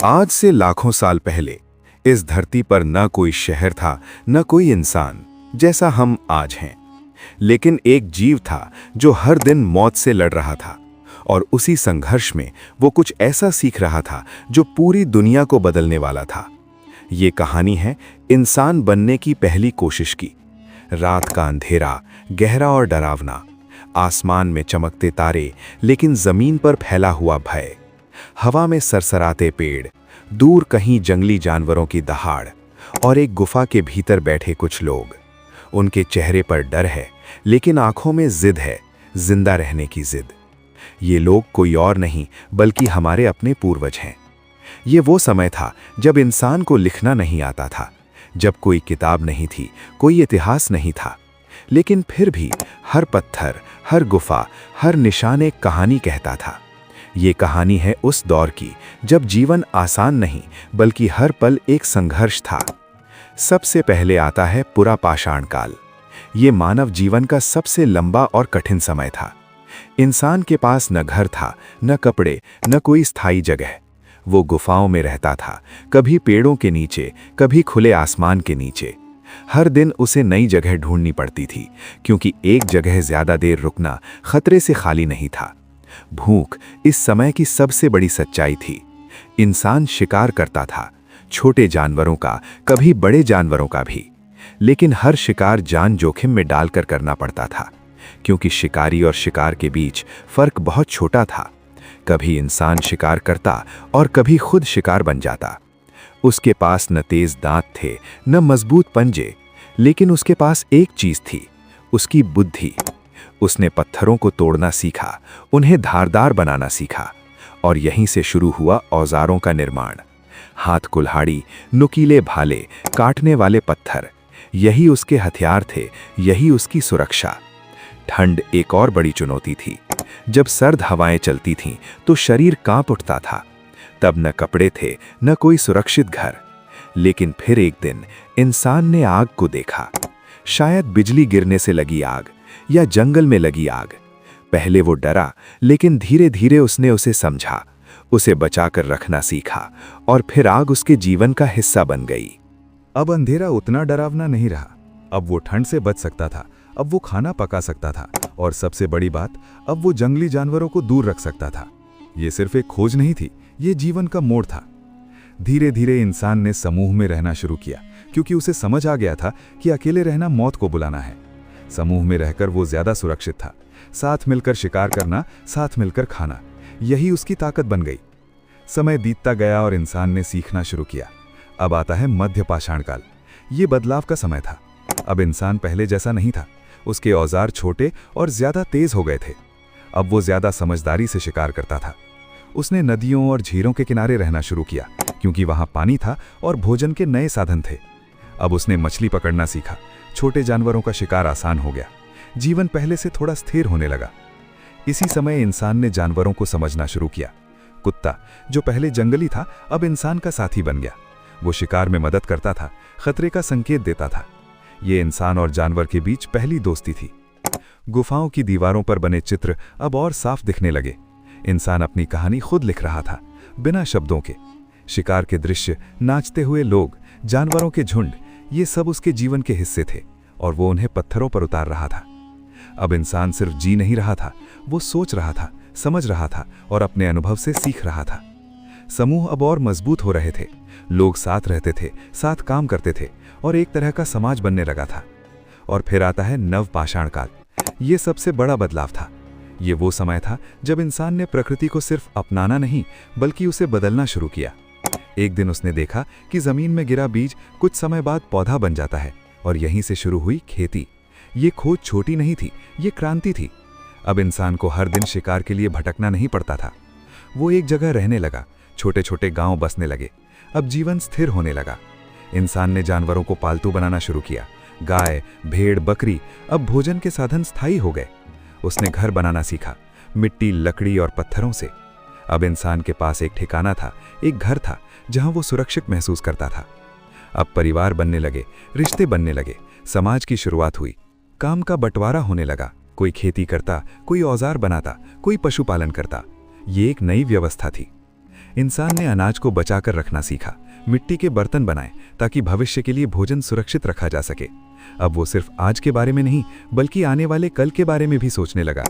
आज से लाखों साल पहले इस धरती पर न कोई शहर था, न कोई इंसान जैसा हम आज हैं। लेकिन एक जीव था जो हर दिन मौत से लड़ रहा था, और उसी संघर्ष में वो कुछ ऐसा सीख रहा था जो पूरी दुनिया को बदलने वाला था। ये कहानी है इंसान बनने की पहली कोशिश की। रात का अंधेरा गहरा और डरावना, आसमान में चमकते तारे, लेकिन जमीन पर फैला हुआ भय। हवा में सरसराते पेड़, दूर कहीं जंगली जानवरों की दहाड़, और एक गुफा के भीतर बैठे कुछ लोग। उनके चेहरे पर डर है, लेकिन आंखों में जिद है, जिंदा रहने की जिद। ये लोग कोई और नहीं बल्कि हमारे अपने पूर्वज हैं। ये वो समय था जब इंसान को लिखना नहीं आता था, जब कोई किताब नहीं थी, कोई इतिहास नहीं था। लेकिन फिर भी हर पत्थर, हर गुफा, हर निशान एक कहानी कहता था। ये कहानी है उस दौर की जब जीवन आसान नहीं बल्कि हर पल एक संघर्ष था। सबसे पहले आता है पुरा पाषाण काल। ये मानव जीवन का सबसे लंबा और कठिन समय था। इंसान के पास न घर था, न कपड़े, न कोई स्थायी जगह। वो गुफाओं में रहता था, कभी पेड़ों के नीचे, कभी खुले आसमान के नीचे। हर दिन उसे नई जगह ढूंढनी पड़ती थी, क्योंकि एक जगह ज्यादा देर रुकना खतरे से खाली नहीं था। भूख इस समय की सबसे बड़ी सच्चाई थी। इंसान शिकार करता था, छोटे जानवरों का, कभी बड़े जानवरों का भी। लेकिन हर शिकार जान जोखिम में डालकर करना पड़ता था, क्योंकि शिकारी और शिकार के बीच फर्क बहुत छोटा था। कभी इंसान शिकार करता और कभी खुद शिकार बन जाता। उसके पास न तेज दांत थे, न मजबूत पंजे, लेकिन उसके पास एक चीज थी, उसकी बुद्धि। उसने पत्थरों को तोड़ना सीखा, उन्हें धारदार बनाना सीखा, और यहीं से शुरू हुआ औजारों का निर्माण। हाथ कुल्हाड़ी, नुकीले भाले, काटने वाले पत्थर, यही उसके हथियार थे, यही उसकी सुरक्षा। ठंड एक और बड़ी चुनौती थी। जब सर्द हवाएं चलती थीं तो शरीर कांप उठता था। तब न कपड़े थे, न कोई सुरक्षित घर। लेकिन फिर एक दिन इंसान ने आग को देखा। शायद बिजली गिरने से लगी आग, या जंगल में लगी आग। पहले वो डरा, लेकिन धीरे धीरे उसने उसे समझा, उसे बचाकर रखना सीखा, और फिर आग उसके जीवन का हिस्सा बन गई। अब अंधेरा उतना डरावना नहीं रहा। अब वो ठंड से बच सकता था, अब वो खाना पका सकता था, और सबसे बड़ी बात, अब वो जंगली जानवरों को दूर रख सकता था। ये सिर्फ एक खोज नहीं थी, ये जीवन का मोड़ था। धीरे धीरे इंसान ने समूह में रहना शुरू किया, क्योंकि उसे समझ आ गया था कि अकेले रहना मौत को बुलाना है। समूह में रहकर वो ज्यादा सुरक्षित था। साथ मिलकर शिकार करना, साथ मिलकर खाना, यही उसकी ताकत बन गई। समय बीतता गया और इंसान ने सीखना शुरू किया। अब आता है मध्य पाषाण काल। ये बदलाव का समय था। अब इंसान पहले जैसा नहीं था। उसके औजार छोटे और ज्यादा तेज हो गए थे। अब वो ज्यादा समझदारी से शिकार करता था। उसने नदियों और झीलों के किनारे रहना शुरू किया, क्योंकि वहां पानी था और भोजन के नए साधन थे। अब उसने मछली पकड़ना सीखा। छोटे जानवरों का शिकार आसान हो गया। जीवन पहले से थोड़ा स्थिर होने लगा। इसी समय इंसान ने जानवरों को समझना शुरू किया। कुत्ता, जो पहले जंगली था, अब इंसान का साथी बन गया। वो शिकार में मदद करता था, खतरे का संकेत देता था। ये इंसान और जानवर के बीच पहली दोस्ती थी। गुफाओं की दीवारों पर बने चित्र अब और साफ दिखने लगे। इंसान अपनी कहानी खुद लिख रहा था, बिना शब्दों के। शिकार के दृश्य, नाचते हुए लोग, जानवरों के झुंड, ये सब उसके जीवन के हिस्से थे, और वो उन्हें पत्थरों पर उतार रहा था। अब इंसान सिर्फ जी नहीं रहा था, वो सोच रहा था, समझ रहा था, और अपने अनुभव से सीख रहा था। समूह अब और मजबूत हो रहे थे। लोग साथ रहते थे, साथ काम करते थे, और एक तरह का समाज बनने लगा था। और फिर आता है नव पाषाण काल। ये सबसे बड़ा बदलाव था। ये वो समय था जब इंसान ने प्रकृति को सिर्फ अपनाना नहीं बल्कि उसे बदलना शुरू किया। एक दिन उसने देखा कि जमीन में गिरा बीज कुछ समय बाद पौधा बन जाता है, और यहीं से शुरू हुई खेती। ये खोज छोटी नहीं थी, ये क्रांति थी। अब इंसान को हर दिन शिकार के लिए भटकना नहीं पड़ता था। वो एक जगह रहने लगा, छोटे छोटे गांव बसने लगे। अब जीवन स्थिर होने लगा। इंसान ने जानवरों को पालतू बनाना शुरू किया। गाय, भेड़, बकरी अब भोजन के साधन स्थायी हो गए। उसने घर बनाना सीखा, मिट्टी, लकड़ी और पत्थरों से। अब इंसान के पास एक ठिकाना था, एक घर था, जहां वो सुरक्षित महसूस करता था। अब परिवार बनने लगे, रिश्ते बनने लगे, समाज की शुरुआत हुई। काम का बंटवारा होने लगा। कोई खेती करता, कोई औजार बनाता, कोई पशुपालन करता। ये एक नई व्यवस्था थी। इंसान ने अनाज को बचाकर रखना सीखा, मिट्टी के बर्तन बनाए ताकि भविष्य के लिए भोजन सुरक्षित रखा जा सके। अब वो सिर्फ आज के बारे में नहीं बल्कि आने वाले कल के बारे में भी सोचने लगा।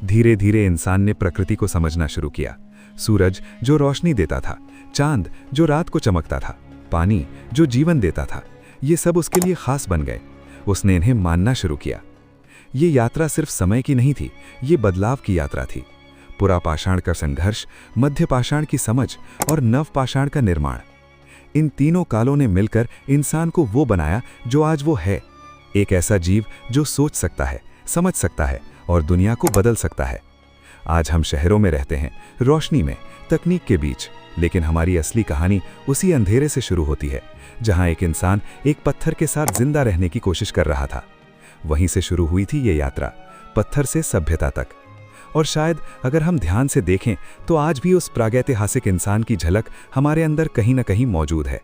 धीरे धीरे इंसान ने प्रकृति को समझना शुरू किया। सूरज जो रोशनी देता था, चांद जो रात को चमकता था, पानी जो जीवन देता था, ये सब उसके लिए खास बन गए। उसने इन्हें मानना शुरू किया। ये यात्रा सिर्फ समय की नहीं थी, ये बदलाव की यात्रा थी। पुरा पाषाण का संघर्ष, मध्य पाषाण की समझ और नव पाषाण का निर्माण, इन तीनों कालों ने मिलकर इंसान को वो बनाया जो आज वो है। एक ऐसा जीव जो सोच सकता है, समझ सकता है और दुनिया को बदल सकता है। आज हम शहरों में रहते हैं, रोशनी में, तकनीक के बीच, लेकिन हमारी असली कहानी उसी अंधेरे से शुरू होती है जहां एक इंसान एक पत्थर के साथ जिंदा रहने की कोशिश कर रहा था। वहीं से शुरू हुई थी ये यात्रा, पत्थर से सभ्यता तक। और शायद अगर हम ध्यान से देखें तो आज भी उस प्रागैतिहासिक इंसान की झलक हमारे अंदर कहीं ना कहीं मौजूद है।